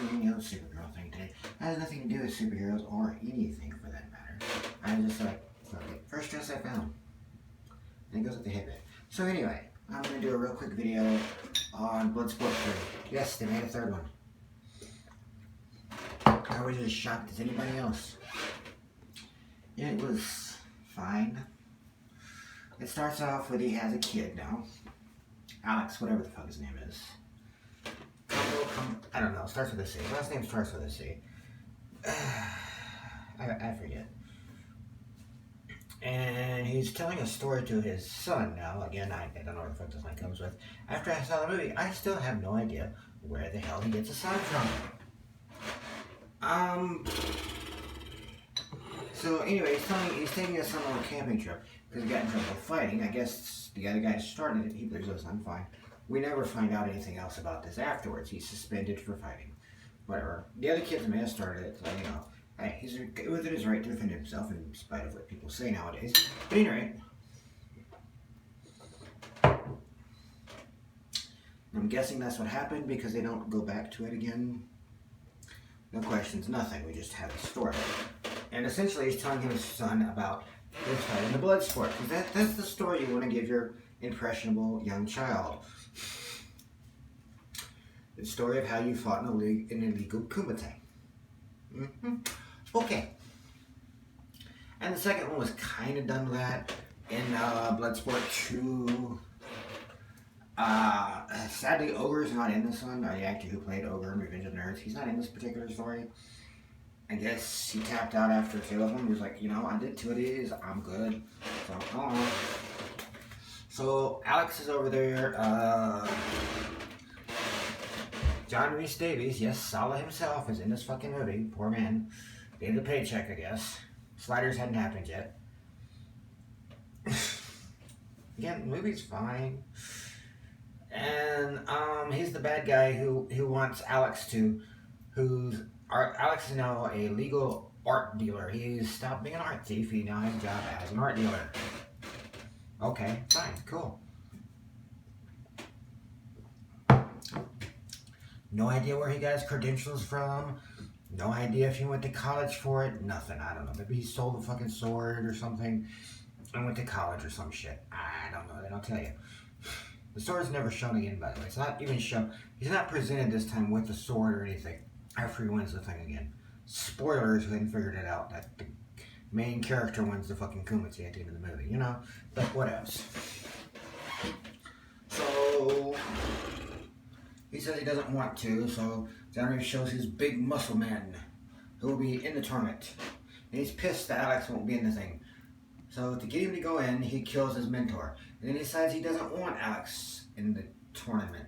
Supergirl thing today. It has nothing to do with superheroes or anything for that matter. I just like, fuck it. First dress I found. And it goes with the headband. So anyway, I'm going to do a real quick video on Bloodsport 3. Yes, they made a third one. I was as shocked as anybody else. It was fine. It starts off with he has a kid now. Alex, whatever the fuck his name is. I don't know, starts with a C. Last name starts with a C. I forget. And he's telling a story to his son now. Again, I don't know where the fuck this line comes with. After I saw the movie, I still have no idea where the hell he gets a son from. So anyway, he's taking us on a camping trip because he got in trouble fighting. I guess the other guy started it. He believes us. I'm fine. We never find out anything else about this afterwards. He's suspended for fighting. Whatever. The other kids may have started it, so you know. Hey, he's within his right to defend himself in spite of what people say nowadays. But anyway, I'm guessing that's what happened because they don't go back to it again. No questions, nothing. We just have a story. And essentially he's telling his son about his fight in the blood sport. Because that's the story you want to give your impressionable young child. The story of how you fought in an illegal kumite. Okay. And the second one was kind of done with that in Bloodsport 2. Sadly, Ogre's not in this one. The actor who played Ogre in Revenge of the Nerds, he's not in this particular story. I guess he tapped out after 2 of them. He was like, you know, I did 2 of these. I'm good. So, oh. So Alex is over there. John Rhys Davies, yes, Sallah himself, is in this fucking movie. Poor man. Gave the paycheck, I guess. Sliders hadn't happened yet. Again, the movie's fine. And he's the bad guy who wants Alex to, Alex is now a legal art dealer. He's stopped being an art thief. He now has a job as an art dealer. Okay, fine, cool. No idea where he got his credentials from. No idea if he went to college for it. Nothing. I don't know. Maybe he sold a fucking sword or something and went to college or some shit. I don't know. They don't tell you. The sword's never shown again, by the way. It's not even shown. He's not presented this time with the sword or anything after he wins the thing again. Spoilers who hadn't figured it out. That the main character wins the fucking kumite at the end of the movie, you know? But what else? So he says he doesn't want to, so John Rhys shows his big muscle man who will be in the tournament. And he's pissed that Alex won't be in the thing. So to get him to go in, he kills his mentor. And then he decides he doesn't want Alex in the tournament.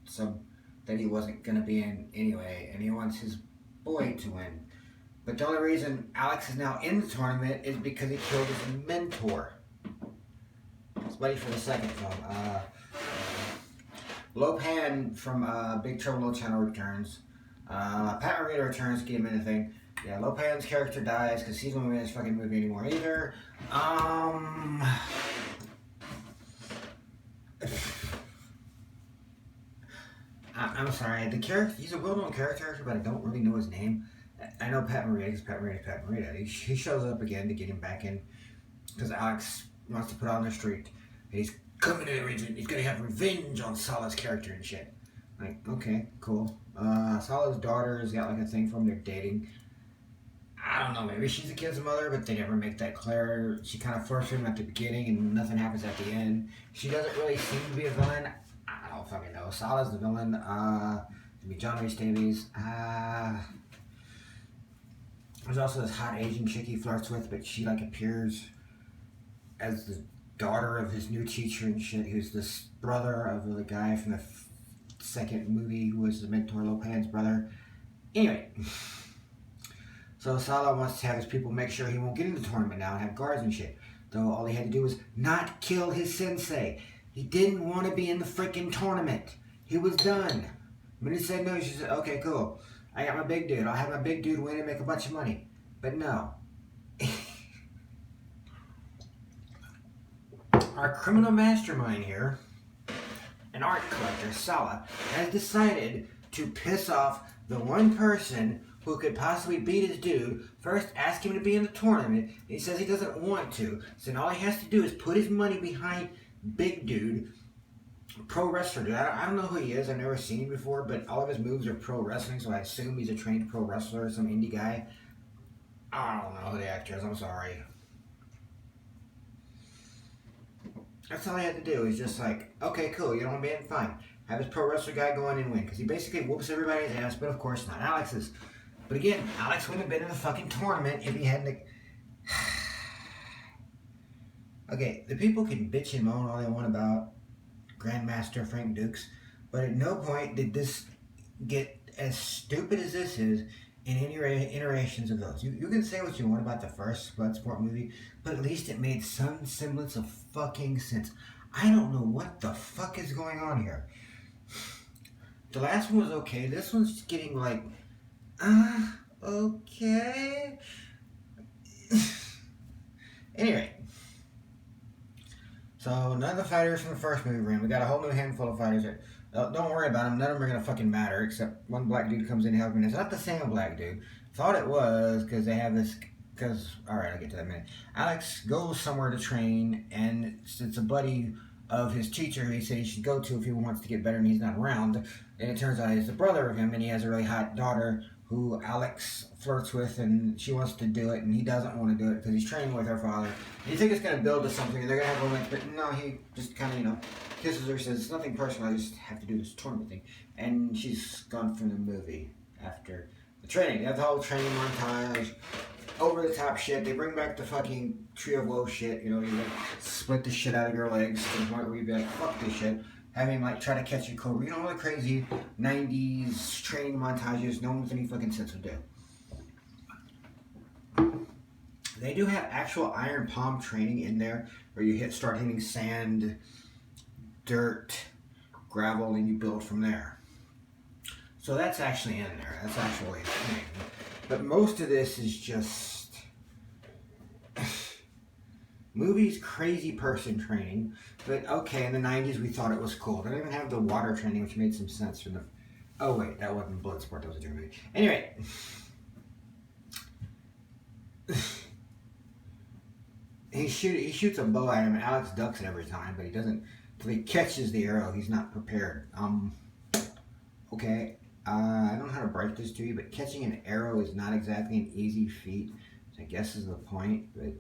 So that he wasn't going to be in anyway. And he wants his boy to win. But the only reason Alex is now in the tournament is because he killed his mentor. Let's wait for the second film. Lopan from Big Trouble in Little China returns. Pat Morita returns to get him in the thing. Yeah, Lopan's character dies because he's not going to be in this fucking movie anymore either. I'm sorry, the character, he's a well-known character, but I don't really know his name. I know Pat Morita because Pat Morita. He shows up again to get him back in because Alex wants to put on the street. And he's coming to the region. He's going to have revenge on Sallah's character and shit. Like, okay, cool. Sallah's daughter has got like a thing from they're dating. I don't know, maybe she's the kid's mother, but they never make that clear. She kind of flirts him at the beginning and nothing happens at the end. She doesn't really seem to be a villain. I don't fucking know. Sallah's the villain. John Rhys Davies. There's also this hot Asian chick he flirts with, but she like appears as the daughter of his new teacher and shit, who's this brother of the guy from the second movie who was the mentor, Lopan's brother. Anyway. So Sallah wants to have his people make sure he won't get in the tournament now and have guards and shit. Though all he had to do was not kill his sensei. He didn't want to be in the freaking tournament. He was done. When he said no, she said, okay, cool. I got my big dude. I'll have my big dude win and make a bunch of money. But no. Our criminal mastermind here, an art collector, Sallah, has decided to piss off the one person who could possibly beat his dude. First, ask him to be in the tournament. He says he doesn't want to. So then all he has to do is put his money behind big dude, pro wrestler dude. I don't know who he is. I've never seen him before, but all of his moves are pro wrestling, so I assume he's a trained pro wrestler or some indie guy. I don't know who the actor is. I'm sorry. That's all he had to do. He's just like, okay, cool. You don't want to be in? Fine. Have his pro wrestler guy go in and win. Because he basically whoops everybody's ass, but of course not Alex's. But again, Alex wouldn't have been in the fucking tournament if he hadn't. Okay, the people can bitch and moan all they want about Grandmaster Frank Dukes, but at no point did this get as stupid as this is in any iterations of those. You can say what you want about the first Bloodsport movie, but at least it made some semblance of fucking sense. I don't know what the fuck is going on here. The last one was okay. This one's getting like, okay. Anyway. So, none of the fighters from the first movie were in. We got a whole new handful of fighters here. Don't worry about them. None of them are going to fucking matter, except one black dude comes in to help me. It's not the same black dude. Thought it was, because they have this... Alright, I'll get to that in a minute. Alex goes somewhere to train, and it's a buddy of his teacher who he said he should go to if he wants to get better and he's not around. And it turns out he's the brother of him, and he has a really hot daughter who Alex flirts with, and she wants to do it, and he doesn't want to do it because he's training with her father. And you think it's going to build to something, and they're going to have romance, but no, he just kind of, kisses her, says, it's nothing personal, I just have to do this tournament thing. And she's gone from the movie after the training. They have the whole training montage, over-the-top shit. They bring back the fucking Tree of Woe shit, you like, split the shit out of your legs to the point where you'd be like, fuck this shit. Have him try to catch a cobra. All the crazy 90s training montages no one with any fucking sense would do. They do have actual iron palm training in there where you start hitting sand, dirt, gravel, and you build from there. So that's actually in there. That's actually a thing. But most of this is just movies, crazy person training. But okay, in the 90s we thought it was cool. They don't even have the water training, which made some sense from the... Oh wait, that wasn't Bloodsport, that was a different movie. Anyway. He shoots a bow at him, and Alex ducks it every time, but he doesn't... Until he catches the arrow, he's not prepared. Okay. I don't know how to break this to you, but catching an arrow is not exactly an easy feat, which I guess is the point, but...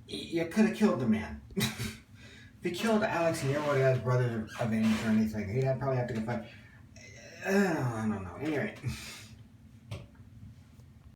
You could have killed the man. If he killed Alex and everybody else brothers avenged or anything, he'd probably have to go fight. I don't know. Anyway.